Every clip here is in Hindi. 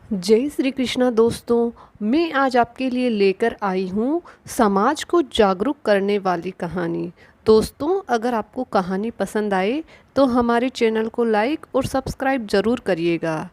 जय श्री कृष्णा दोस्तों। मैं आज आपके लिए लेकर आई हूँ समाज को जागरूक करने वाली कहानी। दोस्तों, अगर आपको कहानी पसंद आए तो हमारे चैनल को लाइक और सब्सक्राइब ज़रूर करिएगा।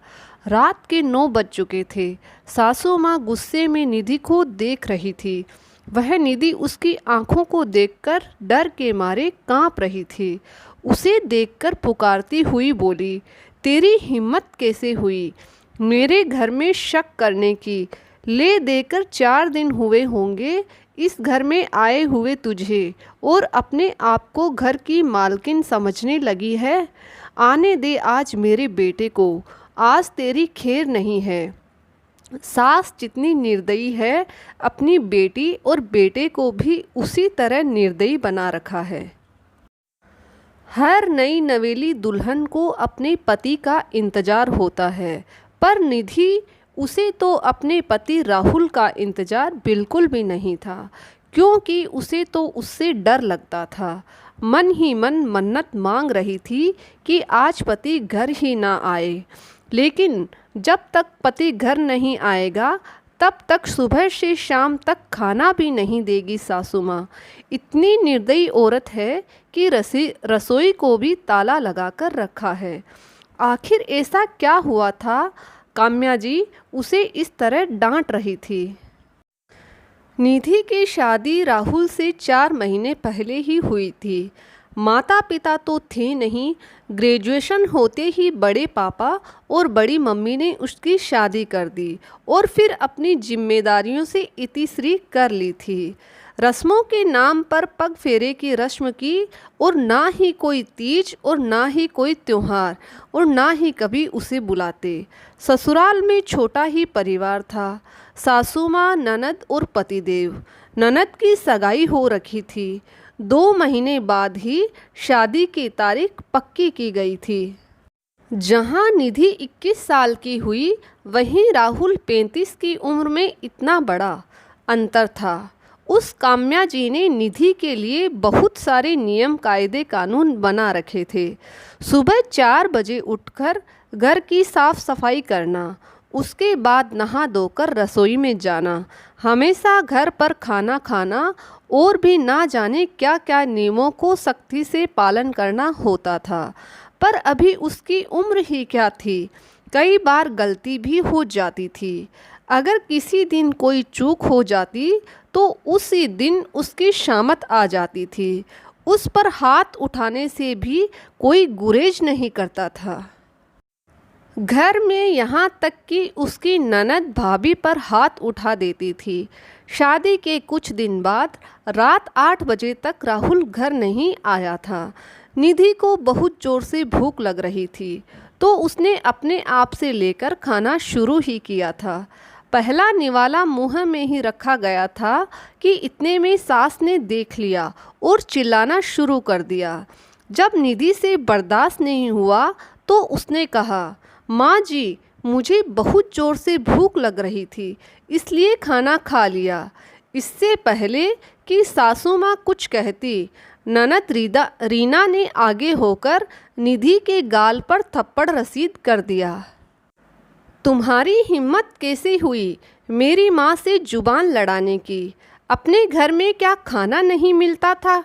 रात के 9 बज चुके थे। सासू माँ गुस्से में निधि को देख रही थी। वह निधि उसकी आंखों को देखकर डर के मारे कांप रही थी। उसे देखकर पुकारती हुई बोली, तेरी हिम्मत कैसे हुई मेरे घर में शक करने की? ले देकर 4 दिन हुए होंगे इस घर में आए हुए तुझे, और अपने आप को घर की मालकिन समझने लगी है। आने दे आज मेरे बेटे को, आज तेरी खैर नहीं है। सास जितनी निर्दयी है, अपनी बेटी और बेटे को भी उसी तरह निर्दयी बना रखा है। हर नई नवेली दुल्हन को अपने पति का इंतजार होता है, पर निधि उसे तो अपने पति राहुल का इंतजार बिल्कुल भी नहीं था, क्योंकि उसे तो उससे डर लगता था। मन ही मन मन्नत मांग रही थी कि आज पति घर ही ना आए। लेकिन जब तक पति घर नहीं आएगा तब तक सुबह से शाम तक खाना भी नहीं देगी सासू माँ। इतनी निर्दयी औरत है कि रसोई को भी ताला लगाकर रखा है। आखिर ऐसा क्या हुआ था? काम्या जी उसे इस तरह डांट रही थी। निधि की शादी राहुल से 4 महीने पहले ही हुई थी। माता पिता तो थे नहीं। ग्रेजुएशन होते ही बड़े पापा और बड़ी मम्मी ने उसकी शादी कर दी और फिर अपनी जिम्मेदारियों से इतिश्री कर ली थी। रस्मों के नाम पर पग फेरे की रस्म की, और ना ही कोई तीज और ना ही कोई त्योहार, और ना ही कभी उसे बुलाते। ससुराल में छोटा ही परिवार था। सासू माँ, ननद और पतिदेव। ननद की सगाई हो रखी थी। 2 महीने बाद ही शादी की तारीख पक्की की गई थी। जहां निधि 21 साल की हुई, वहीं राहुल 35 की उम्र में इतना बड़ा अंतर था। उस काम्या जी ने निधि के लिए बहुत सारे नियम कायदे कानून बना रखे थे। सुबह 4 बजे उठकर घर की साफ सफाई करना, उसके बाद नहा धोकर रसोई में जाना, हमेशा घर पर खाना खाना, और भी ना जाने क्या क्या नियमों को सख्ती से पालन करना होता था। पर अभी उसकी उम्र ही क्या थी, कई बार गलती भी हो जाती थी। अगर किसी दिन कोई चूक हो जाती तो उसी दिन उसकी शामत आ जाती थी। उस पर हाथ उठाने से भी कोई गुरेज नहीं करता था। घर में यहाँ तक कि उसकी ननद भाभी पर हाथ उठा देती थी। शादी के कुछ दिन बाद रात 8 बजे तक राहुल घर नहीं आया था। निधि को बहुत ज़ोर से भूख लग रही थी, तो उसने अपने आप से लेकर खाना शुरू ही किया था। पहला निवाला मुंह में ही रखा गया था कि इतने में सास ने देख लिया और चिल्लाना शुरू कर दिया। जब निधि से बर्दाश्त नहीं हुआ तो उसने कहा, माँ जी, मुझे बहुत ज़ोर से भूख लग रही थी, इसलिए खाना खा लिया। इससे पहले कि सासू माँ कुछ कहती, ननद रीना ने आगे होकर निधि के गाल पर थप्पड़ रसीद कर दिया। तुम्हारी हिम्मत कैसे हुई मेरी माँ से जुबान लड़ाने की? अपने घर में क्या खाना नहीं मिलता था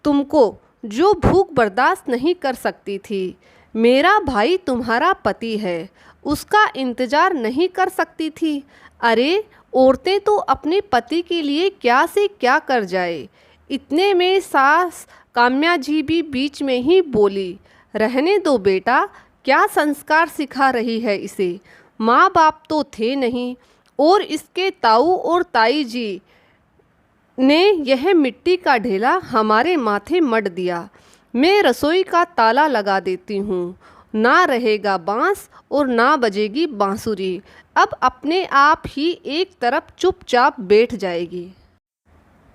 तुमको, जो भूख बर्दाश्त नहीं कर सकती थी? मेरा भाई तुम्हारा पति है, उसका इंतज़ार नहीं कर सकती थी? अरे, औरतें तो अपने पति के लिए क्या से क्या कर जाए। इतने में सास काम्या जी भी बीच में ही बोली, रहने दो बेटा, क्या संस्कार सिखा रही है इसे? माँ बाप तो थे नहीं, और इसके ताऊ और ताई जी ने यह मिट्टी का ढेला हमारे माथे मढ़ दिया। मैं रसोई का ताला लगा देती हूँ, ना रहेगा बांस और ना बजेगी बांसुरी। अब अपने आप ही एक तरफ चुपचाप बैठ जाएगी।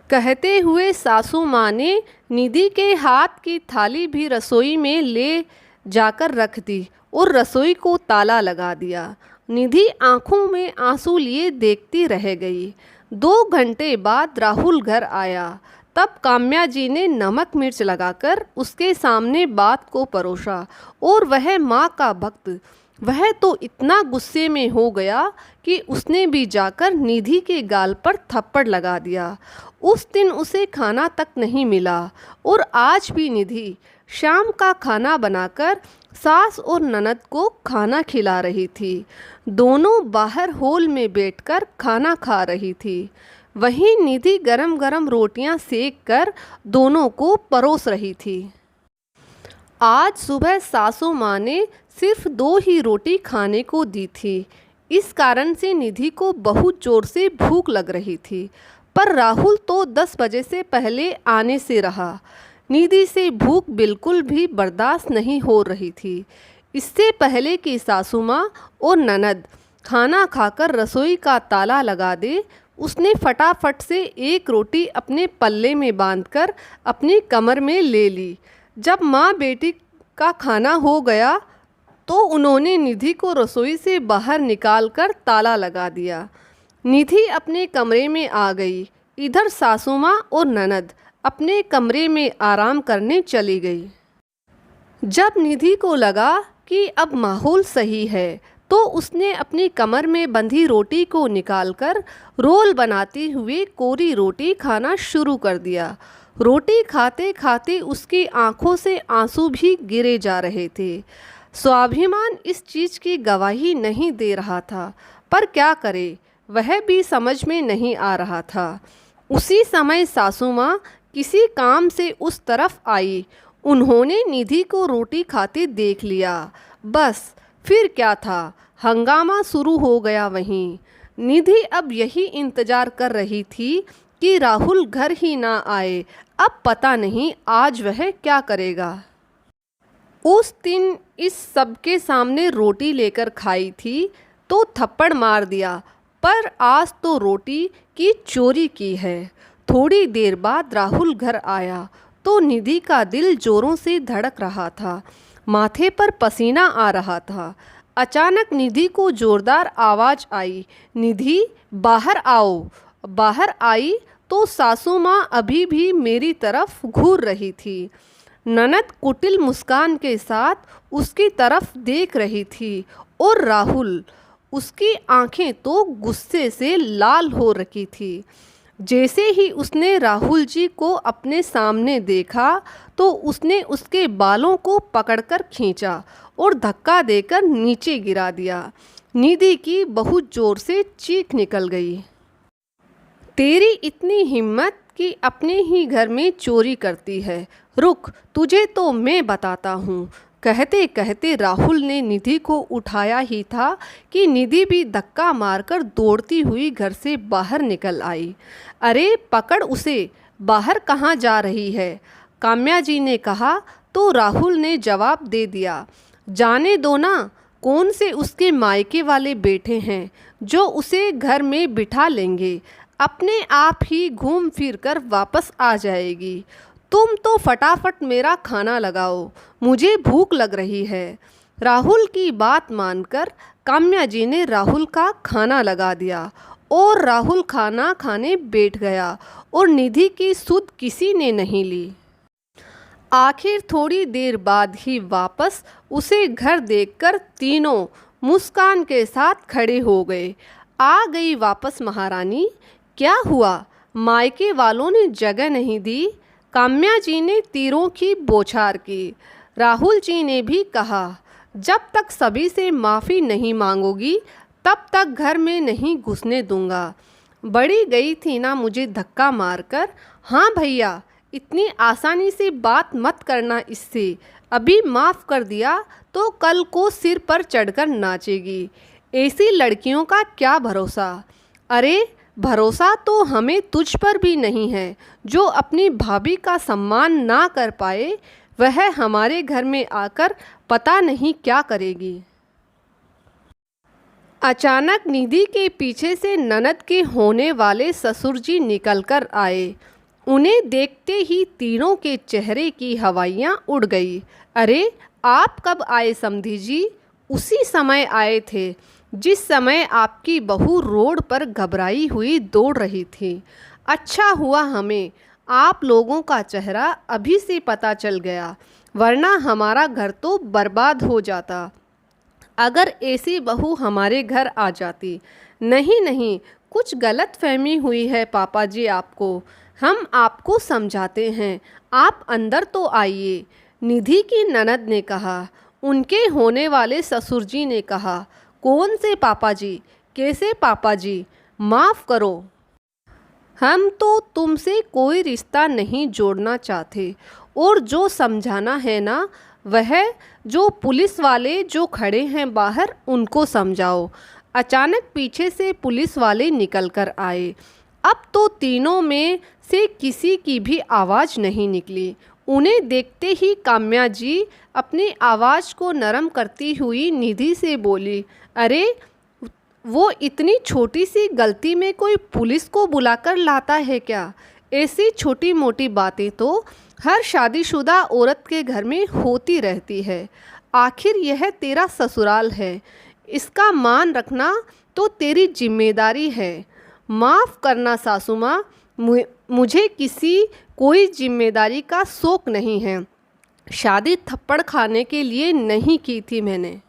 कहते हुए सासू माँ ने निधि के हाथ की थाली भी रसोई में ले जाकर रख दी और रसोई को ताला लगा दिया। निधि आंखों में आंसू लिए देखती रह गई। 2 घंटे बाद राहुल घर आया। तब काम्या जी ने नमक मिर्च लगाकर उसके सामने बात को परोसा, और वह माँ का भक्त वह तो इतना गुस्से में हो गया कि उसने भी जाकर निधि के गाल पर थप्पड़ लगा दिया। उस दिन उसे खाना तक नहीं मिला और आज भी निधि शाम का खाना बनाकर सास और ननद को खाना खिला रही थी। दोनों बाहर हॉल में बैठकर खाना खा रही थी। वहीं निधि गरम गरम रोटियां सेक कर दोनों को परोस रही थी। आज सुबह सासू माँ ने सिर्फ 2 ही रोटी खाने को दी थी। इस कारण से निधि को बहुत जोर से भूख लग रही थी, पर राहुल तो 10 बजे से पहले आने से रहा। निधि से भूख बिल्कुल भी बर्दाश्त नहीं हो रही थी। इससे पहले कि सासू माँ और ननद खाना खाकर रसोई का ताला लगा दे, उसने फटाफट से एक रोटी अपने पल्ले में बांधकर अपनी कमर में ले ली। जब माँ बेटी का खाना हो गया तो उन्होंने निधि को रसोई से बाहर निकालकर ताला लगा दिया। निधि अपने कमरे में आ गई। इधर सासू माँ और ननद अपने कमरे में आराम करने चली गई। जब निधि को लगा कि अब माहौल सही है तो उसने अपनी कमर में बंधी रोटी को निकालकर रोल बनाते हुए कोरी रोटी खाना शुरू कर दिया। रोटी खाते खाते उसकी आंखों से आंसू भी गिरे जा रहे थे। स्वाभिमान इस चीज़ की गवाही नहीं दे रहा था, पर क्या करे, वह भी समझ में नहीं आ रहा था। उसी समय सासू माँ किसी काम से उस तरफ आई। उन्होंने निधि को रोटी खाते देख लिया। बस फिर क्या था, हंगामा शुरू हो गया। वहीं निधि अब यही इंतज़ार कर रही थी कि राहुल घर ही ना आए। अब पता नहीं आज वह क्या करेगा। उस दिन इस सबके सामने रोटी लेकर खाई थी तो थप्पड़ मार दिया, पर आज तो रोटी की चोरी की है। थोड़ी देर बाद राहुल घर आया तो निधि का दिल जोरों से धड़क रहा था, माथे पर पसीना आ रहा था। अचानक निधि को जोरदार आवाज़ आई, निधि बाहर आओ। बाहर आई तो सासू माँ अभी भी मेरी तरफ घूर रही थी। ननद कुटिल मुस्कान के साथ उसकी तरफ देख रही थी और राहुल, उसकी आंखें तो गुस्से से लाल हो रखी थी। जैसे ही उसने राहुल जी को अपने सामने देखा तो उसने उसके बालों को पकड़कर खींचा और धक्का देकर नीचे गिरा दिया। निधि की बहुत जोर से चीख निकल गई। तेरी इतनी हिम्मत कि अपने ही घर में चोरी करती है, रुक, तुझे तो मैं बताता हूँ। कहते कहते राहुल ने निधि को उठाया ही था कि निधि भी धक्का मारकर दौड़ती हुई घर से बाहर निकल आई। अरे पकड़ उसे, बाहर कहाँ जा रही है? काम्या जी ने कहा तो राहुल ने जवाब दे दिया, जाने दो ना, कौन से उसके मायके वाले बैठे हैं जो उसे घर में बिठा लेंगे, अपने आप ही घूम फिर कर वापस आ जाएगी। तुम तो फटाफट मेरा खाना लगाओ, मुझे भूख लग रही है। राहुल की बात मानकर काम्या जी ने राहुल का खाना लगा दिया और राहुल खाना खाने बैठ गया और निधि की सुध किसी ने नहीं ली। आखिर थोड़ी देर बाद ही वापस उसे घर देखकर तीनों मुस्कान के साथ खड़े हो गए। आ गई वापस महारानी, क्या हुआ? मायके वालों ने जगह नहीं दी? काम्या जी ने तीरों की बौछार की। राहुल जी ने भी कहा, जब तक सभी से माफ़ी नहीं मांगोगी तब तक घर में नहीं घुसने दूंगा। बड़ी गई थी ना मुझे धक्का मारकर। हाँ भैया, इतनी आसानी से बात मत करना इससे। अभी माफ़ कर दिया तो कल को सिर पर चढ़कर नाचेगी। ऐसी लड़कियों का क्या भरोसा? अरे भरोसा तो हमें तुझ पर भी नहीं है। जो अपनी भाभी का सम्मान ना कर पाए वह हमारे घर में आकर पता नहीं क्या करेगी। अचानक निधि के पीछे से ननद के होने वाले ससुर जी निकलकर आए। उन्हें देखते ही तीनों के चेहरे की हवाइयाँ उड़ गई। अरे आप कब आए समधी जी? उसी समय आए थे जिस समय आपकी बहू रोड पर घबराई हुई दौड़ रही थी। अच्छा हुआ हमें आप लोगों का चेहरा अभी से पता चल गया, वरना हमारा घर तो बर्बाद हो जाता। अगर ऐसी बहू हमारे घर आ जाती। नहीं नहीं, कुछ गलत फहमी हुई है पापा जी आपको। हम आपको समझाते हैं, आप अंदर तो आइए। निधि की ननद ने कहा। उनके होने वाले ससुर जी ने कहा, कौन से पापा जी? कैसे पापा जी? माफ़ करो, हम तो तुमसे कोई रिश्ता नहीं जोड़ना चाहते। और जो समझाना है ना, वह जो पुलिस वाले जो खड़े हैं बाहर उनको समझाओ। अचानक पीछे से पुलिस वाले निकल कर आए। अब तो तीनों में से किसी की भी आवाज़ नहीं निकली। उन्हें देखते ही काम्या जी अपनी आवाज़ को नरम करती हुई निधि से बोली, अरे वो इतनी छोटी सी गलती में कोई पुलिस को बुलाकर लाता है क्या? ऐसी छोटी मोटी बातें तो हर शादीशुदा औरत के घर में होती रहती है। आखिर यह तेरा ससुराल है, इसका मान रखना तो तेरी जिम्मेदारी है। माफ़ करना सासू माँ, मुझे किसी कोई जिम्मेदारी का शौक नहीं है। शादी थप्पड़ खाने के लिए नहीं की थी मैंने।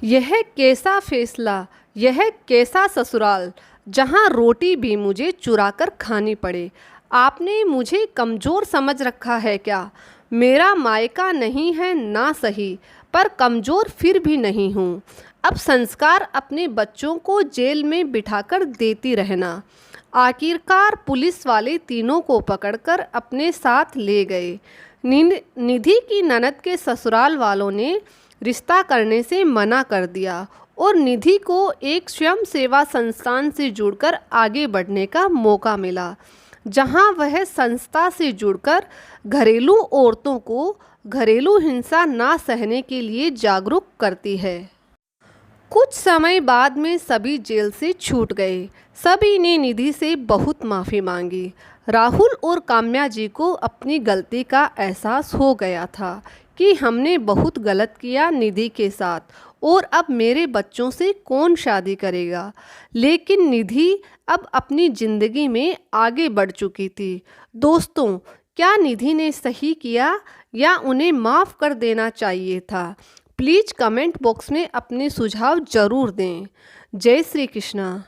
यह कैसा फैसला, यह कैसा ससुराल, जहाँ रोटी भी मुझे चुराकर खानी पड़े। आपने मुझे कमज़ोर समझ रखा है क्या? मेरा मायका नहीं है ना सही, पर कमज़ोर फिर भी नहीं हूँ। अब संस्कार अपने बच्चों को जेल में बिठाकर देती रहना। आखिरकार पुलिस वाले तीनों को पकड़कर अपने साथ ले गए। निधि की ननद के ससुराल वालों ने रिश्ता करने से मना कर दिया और निधि को एक स्वयं सेवा संस्थान से जुड़कर आगे बढ़ने का मौका मिला, जहां वह संस्था से जुड़कर घरेलू औरतों को घरेलू हिंसा ना सहने के लिए जागरूक करती है। कुछ समय बाद में सभी जेल से छूट गए। सभी ने निधि से बहुत माफ़ी मांगी। राहुल और काम्या जी को अपनी गलती का एहसास हो गया था कि हमने बहुत गलत किया निधि के साथ, और अब मेरे बच्चों से कौन शादी करेगा। लेकिन निधि अब अपनी ज़िंदगी में आगे बढ़ चुकी थी। दोस्तों, क्या निधि ने सही किया या उन्हें माफ़ कर देना चाहिए था? प्लीज़ कमेंट बॉक्स में अपने सुझाव ज़रूर दें। जय श्री कृष्णा।